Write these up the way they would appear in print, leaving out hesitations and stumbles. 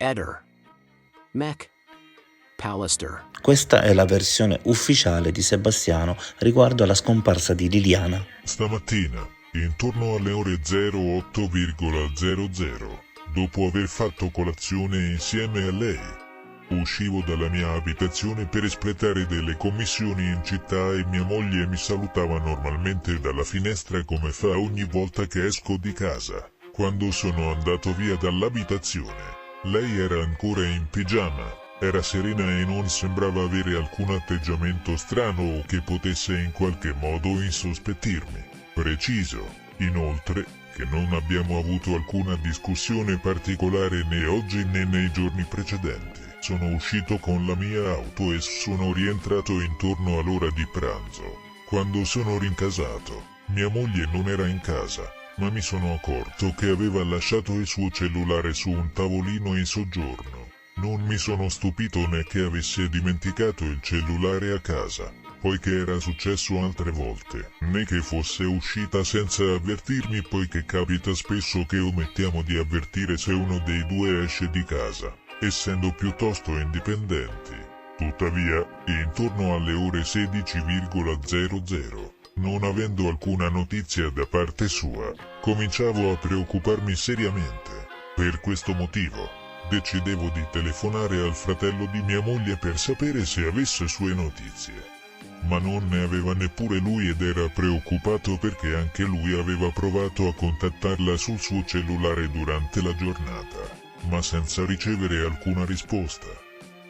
Eder, Mech, Pallister. Questa è la versione ufficiale di Sebastiano riguardo alla scomparsa di Liliana. Stamattina, intorno alle ore 08,00, dopo aver fatto colazione insieme a lei, uscivo dalla mia abitazione per espletare delle commissioni in città e mia moglie mi salutava normalmente dalla finestra come fa ogni volta che esco di casa. Quando sono andato via dall'abitazione, lei era ancora in pigiama, era serena e non sembrava avere alcun atteggiamento strano o che potesse in qualche modo insospettirmi. Preciso, inoltre, che non abbiamo avuto alcuna discussione particolare né oggi né nei giorni precedenti. Sono uscito con la mia auto e sono rientrato intorno all'ora di pranzo. Quando sono rincasato, mia moglie non era in casa, ma mi sono accorto che aveva lasciato il suo cellulare su un tavolino in soggiorno. Non mi sono stupito né che avesse dimenticato il cellulare a casa, poiché era successo altre volte, né che fosse uscita senza avvertirmi, poiché capita spesso che omettiamo di avvertire se uno dei due esce di casa, essendo piuttosto indipendenti. Tuttavia, intorno alle ore 16,00, non avendo alcuna notizia da parte sua, cominciavo a preoccuparmi seriamente. Per questo motivo, decidevo di telefonare al fratello di mia moglie per sapere se avesse sue notizie. Ma non ne aveva neppure lui ed era preoccupato perché anche lui aveva provato a contattarla sul suo cellulare durante la giornata, ma senza ricevere alcuna risposta.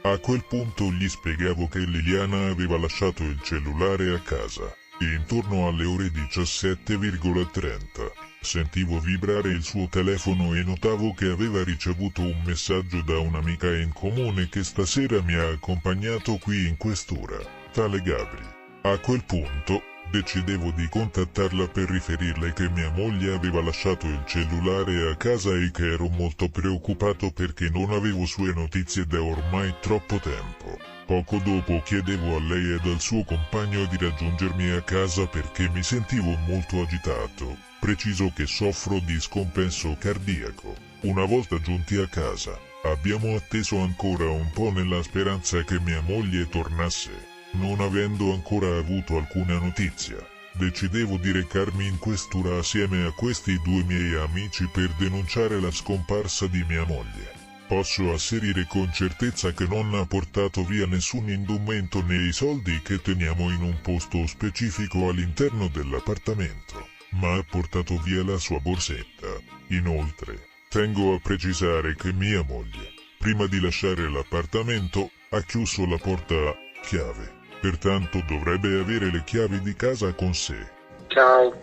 A quel punto gli spiegavo che Liliana aveva lasciato il cellulare a casa. Intorno alle ore 17,30 sentivo vibrare il suo telefono e notavo che aveva ricevuto un messaggio da un'amica in comune che stasera mi ha accompagnato qui in quest'ora, tale Gabri. A quel punto, decidevo di contattarla per riferirle che mia moglie aveva lasciato il cellulare a casa e che ero molto preoccupato perché non avevo sue notizie da ormai troppo tempo. Poco dopo chiedevo a lei ed al suo compagno di raggiungermi a casa perché mi sentivo molto agitato. Preciso che soffro di scompenso cardiaco. Una volta giunti a casa, abbiamo atteso ancora un po' nella speranza che mia moglie tornasse. Non avendo ancora avuto alcuna notizia, decidevo di recarmi in questura assieme a questi due miei amici per denunciare la scomparsa di mia moglie. Posso asserire con certezza che non ha portato via nessun indumento né i soldi che teniamo in un posto specifico all'interno dell'appartamento, ma ha portato via la sua borsetta. Inoltre, tengo a precisare che mia moglie, prima di lasciare l'appartamento, ha chiuso la porta a chiave. Pertanto dovrebbe avere le chiavi di casa con sé. Ciao.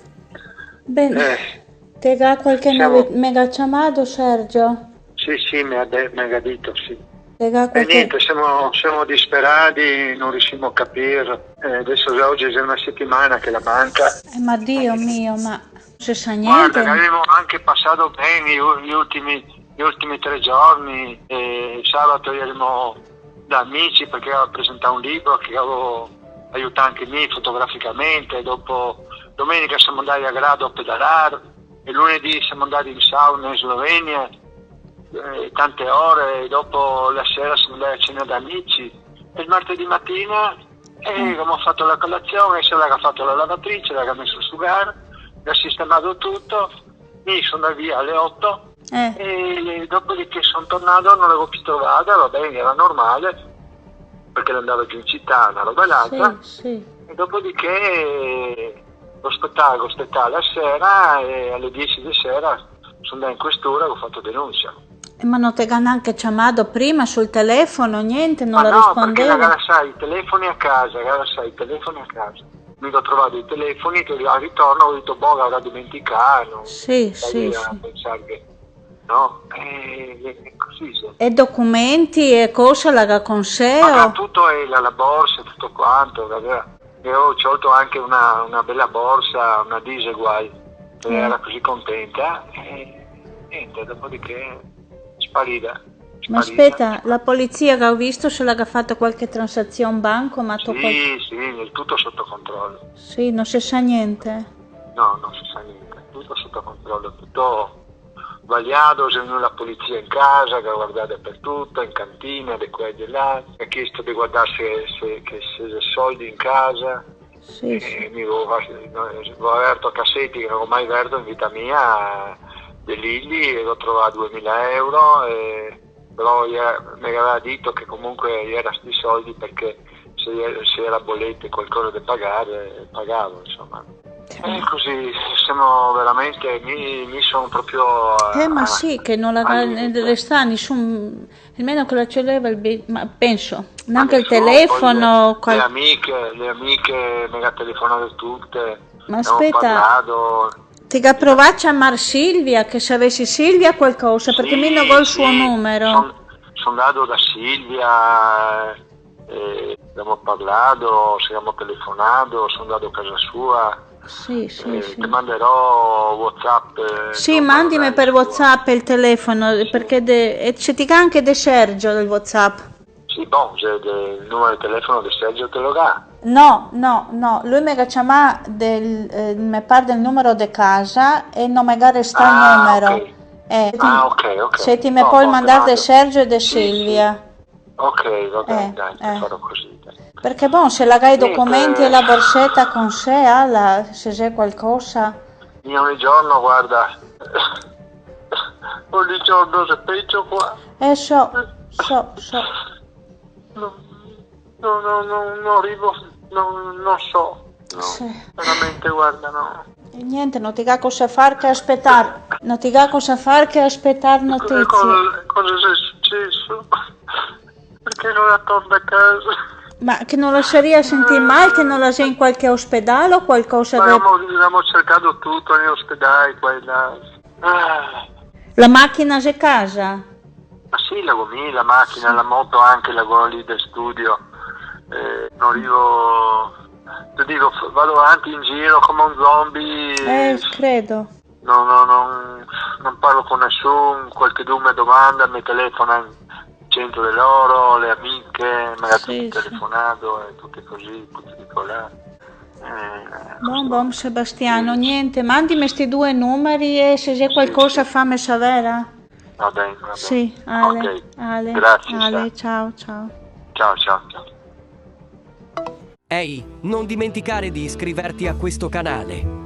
Bene, te ha qualche mega chiamato, Sergio? Sì, mi ha detto, sì. Te ha qualche... niente, siamo disperati, non riusciamo a capire. Adesso oggi è una settimana che la banca... ma Dio mio, ma non si sa niente? Guarda, che avevo anche passato bene gli ultimi 3 giorni. Sabato erano da amici perché avevo presentato un libro che avevo aiutato anche me fotograficamente. Dopo domenica siamo andati a Grado a pedalare e lunedì siamo andati in sauna in Slovenia tante ore, e dopo la sera siamo andati a cena da amici e il martedì mattina abbiamo fatto la colazione, se l'ha fatto la lavatrice, l'ha messo a asciugare, l'ha sistemato tutto, mi sono andato via alle 8 e dopodiché sono tornato, non l'avevo più trovata, va bene, era normale perché andava giù in città, una roba l'altra, sì. E dopodiché lo spettacolo la sera e alle 10 di sera sono andato in questura e ho fatto denuncia. Ma non ti ha neanche chiamato prima sul telefono, niente, non la no, rispondeva? Perché ragazzi, sai, i telefoni a casa. Mi ho trovato i telefoni che al ritorno ho detto, l'avrà dimenticato. Sì. Pensare che... No, è così. Sì. E documenti e cosa l'ha con sé? Ma tutto la borsa, tutto quanto. E ho scelto anche una bella borsa, una Dieselguay, che era così contenta. E niente, dopodiché sparita. Ma aspetta, la polizia che ho visto se l'ha fatto qualche transazione bancomat? Sì, il tutto sotto controllo. Sì, non si sa niente? No, non si sa niente, tutto sotto controllo, tutto sbagliato, se venuta la polizia in casa, che ha guardato dappertutto, in cantina, di qua e di là, mi ha chiesto di guardare se c'è soldi in casa. Sì, sì. Mi avevo aperto cassetti che non ho mai aperto in vita mia, dei Lilli, e l'ho trovato 2000 euro, però mi aveva detto che comunque era sti soldi perché se era bolletta qualcosa da pagare, pagavo, insomma. E così siamo veramente, mi sono proprio... Ma sì, che non la resta nessun, almeno che la celeva ma penso, neanche il telefono. Le amiche mi hanno telefonato tutte, Ma abbiamo aspetta, parlato. ti ga provare a chiamare Silvia, che se avessi Silvia qualcosa, perché mi non ho il suo numero. Sono andato da Silvia, abbiamo parlato, siamo telefonato, sono andato a casa sua. Sì, sì, sì. Ti manderò WhatsApp. Sì, mandimi per WhatsApp il telefono, perché c'è anche De Sergio del WhatsApp. Sì, boh, il numero di telefono di Sergio te lo dà. No, lui mi ha chiamato mi pare del numero di casa e non mi resta il numero. Okay. Ok. Se ti mi puoi mandare De Sergio e De Silvia. Ok, va bene, dai, farò così. Dai. Perché se la hai i documenti e la borsetta con sé, se c'è qualcosa. Io ogni giorno, guarda, ogni giorno se peggio qua. So. Non arrivo, non so. No, sì. Veramente, guarda, no. E niente, non ti ha cosa fare che aspettare. Non ti ha cosa fare che aspettare notizie. Cosa è successo? Perché non la torno a casa? Ma che non la saria sentire male, che non la sei in qualche ospedale o qualcosa? Ma abbiamo cercato tutto negli ospedali, qua e là. La macchina c'è a casa? Ma sì, la macchina, la moto anche, la lì del studio. Non arrivo... Ti dico, vado avanti in giro come un zombie. Credo. Non parlo con nessuno, qualche mi domanda, mi telefona 100 di loro, le amiche, magari telefonato e tutte così, tutti di là. Buon Sebastiano, niente, mandimi questi 2 numeri e se c'è qualcosa fammi sapere. Va bene. Sì, Ale, Ok. Ale, Grazie. Ale, ciao. Ciao. Ehi, non dimenticare di iscriverti a questo canale.